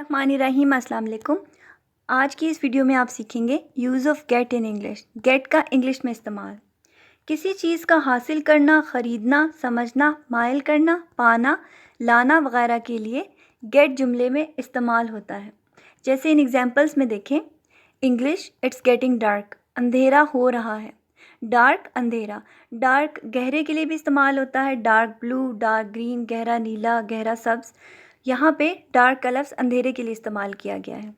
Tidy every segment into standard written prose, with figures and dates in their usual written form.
बिस्मिल्लाहिर्रहमानिर्रहीम। अस्सलाम वालेकुम। आज की इस वीडियो में आप सीखेंगे use of get in English. Get का इंग्लिश में इस्तेमाल। किसी चीज़ का हासिल करना, ख़रीदना, समझना, मायल करना, पाना, लाना वगैरह के लिए गेट जुमले में इस्तेमाल होता है। जैसे इन एग्जांपल्स में देखें। इंग्लिश, इट्स गेटिंग डार्क, अंधेरा हो रहा है। डार्क, अंधेरा। डार्क गहरे के लिए भी इस्तेमाल होता है। डार्क ब्लू, डार्क ग्रीन, गहरा नीला, गहरा सब्ज़। यहाँ पे डार्क का लफ्ज़ अंधेरे के लिए इस्तेमाल किया गया है।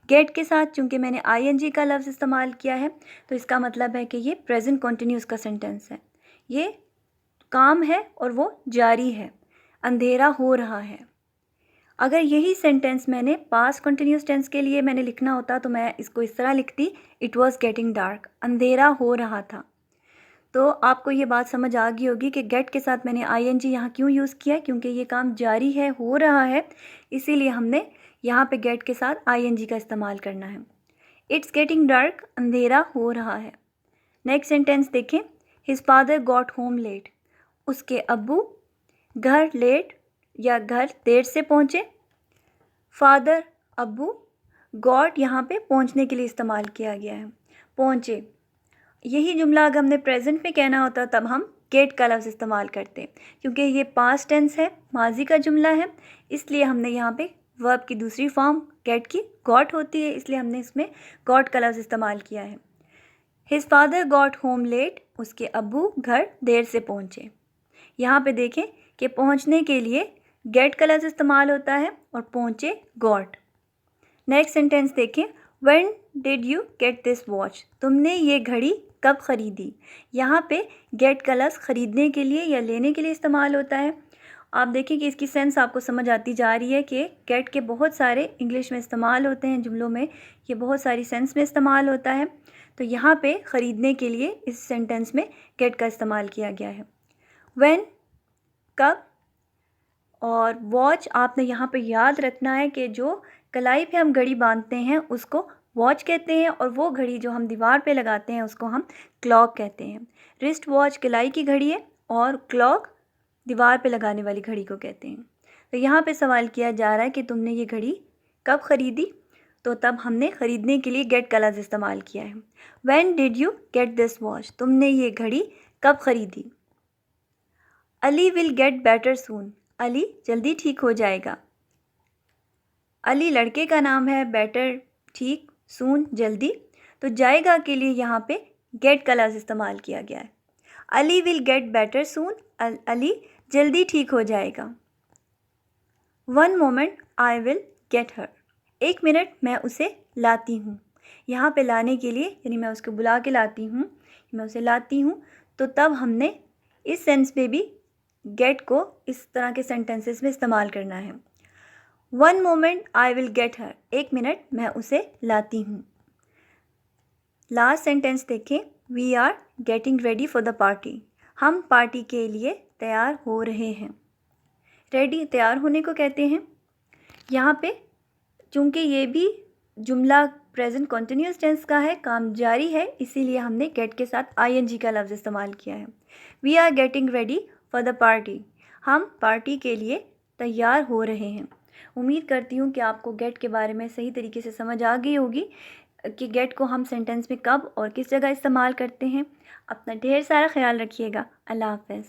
गेट के साथ चूँकि मैंने आईएनजी का लफ्ज़ इस्तेमाल किया है तो इसका मतलब है कि ये प्रेजेंट कॉन्टिन्यूस का सेंटेंस है। ये काम है और वो जारी है। अंधेरा हो रहा है। अगर यही सेंटेंस मैंने पास्ट कॉन्टिन्यूस टेंस के लिए मैंने लिखना होता तो मैं इसको इस तरह लिखती, इट वॉज़ गेटिंग डार्क, अंधेरा हो रहा था। तो आपको ये बात समझ आ गई होगी कि गेट के साथ मैंने आईएनजी यहाँ क्यों यूज़ किया है, क्योंकि ये काम जारी है, हो रहा है, इसीलिए हमने यहाँ पे गेट के साथ आईएनजी का इस्तेमाल करना है। इट्स गेटिंग डार्क, अंधेरा हो रहा है। नेक्स्ट सेंटेंस देखें। His father got home late, उसके अब्बू घर लेट या घर देर से पहुँचे। फादर, अब्बू, गॉट यहाँ पे पहुँचने के लिए इस्तेमाल किया गया है, पहुँचे। यही जुमला अगर हमने प्रेजेंट में कहना होता तब हम गेट का लफ्ज़ इस्तेमाल करते, क्योंकि ये पास्ट टेंस है, माजी का जुमला है, इसलिए हमने यहाँ पे वर्ब की दूसरी फॉर्म गेट की गॉट होती है, इसलिए हमने इसमें गॉट का लफ्ज़ इस्तेमाल किया है। His father got home late, उसके अब्बू घर देर से पहुँचे। यहाँ पे देखें कि पहुँचने के लिए गेट का लफ्ज़ इस्तेमाल होता है और पहुँचे गॉट। नेक्स्ट सेंटेंस देखें। When did you get this watch, तुमने ये घड़ी कब ख़रीदी। यहाँ पे गेट का लफ्ज़ ख़रीदने के लिए या लेने के लिए इस्तेमाल होता है। आप देखें कि इसकी सेंस आपको समझ आती जा रही है कि गेट के बहुत सारे इंग्लिश में इस्तेमाल होते हैं जुमलों में, ये बहुत सारी सेंस में इस्तेमाल होता है। तो यहाँ पे ख़रीदने के लिए इस सेंटेंस में गेट का इस्तेमाल किया गया है। व्हेन, कब, और वॉच आपने यहाँ पे याद रखना है कि जो कलाई पे हम घड़ी बांधते हैं उसको वॉच कहते हैं और वो घड़ी जो हम दीवार पे लगाते हैं उसको हम क्लॉक कहते हैं। रिस्ट वॉच कलाई की घड़ी है और क्लॉक दीवार पे लगाने वाली घड़ी को कहते हैं। तो यहाँ पे सवाल किया जा रहा है कि तुमने ये घड़ी कब ख़रीदी, तो तब हमने ख़रीदने के लिए गेट का लफ्ज़ इस्तेमाल किया है। When did you get this watch, तुमने ये घड़ी कब ख़रीदी। अली विल गेट बेटर सून, अली जल्दी ठीक हो जाएगा। अली लड़के का नाम है, बेटर ठीक, सून जल्दी, तो जाएगा के लिए यहाँ पे गेट का लफ्ज़ इस्तेमाल किया गया है। अली विल गेट बेटर सून, अली जल्दी ठीक हो जाएगा। One moment I will get her, एक मिनट मैं उसे लाती हूँ। यहाँ पे लाने के लिए यानी मैं उसको बुला के लाती हूँ, मैं उसे लाती हूँ, तो तब हमने इस सेंस में भी गेट को इस तरह के सेंटेंसेस में इस्तेमाल करना है। One moment I will get her, एक मिनट मैं उसे लाती हूँ। लास्ट सेंटेंस देखें। We are getting ready for the party, हम पार्टी के लिए तैयार हो रहे हैं। रेडी तैयार होने को कहते हैं। यहाँ पे चूँकि ये भी जुमला प्रेजेंट कॉन्टिन्यूस टेंस का है, काम जारी है, इसीलिए हमने गेट के साथ आईएनजी का लफ्ज़ इस्तेमाल किया है। We are getting ready for the party, हम पार्टी के लिए तैयार हो रहे हैं। उम्मीद करती हूँ कि आपको गेट के बारे में सही तरीके से समझ आ गई होगी कि गेट को हम सेंटेंस में कब और किस जगह इस्तेमाल करते हैं। अपना ढेर सारा ख्याल रखिएगा। अल्लाह हाफ़िज़।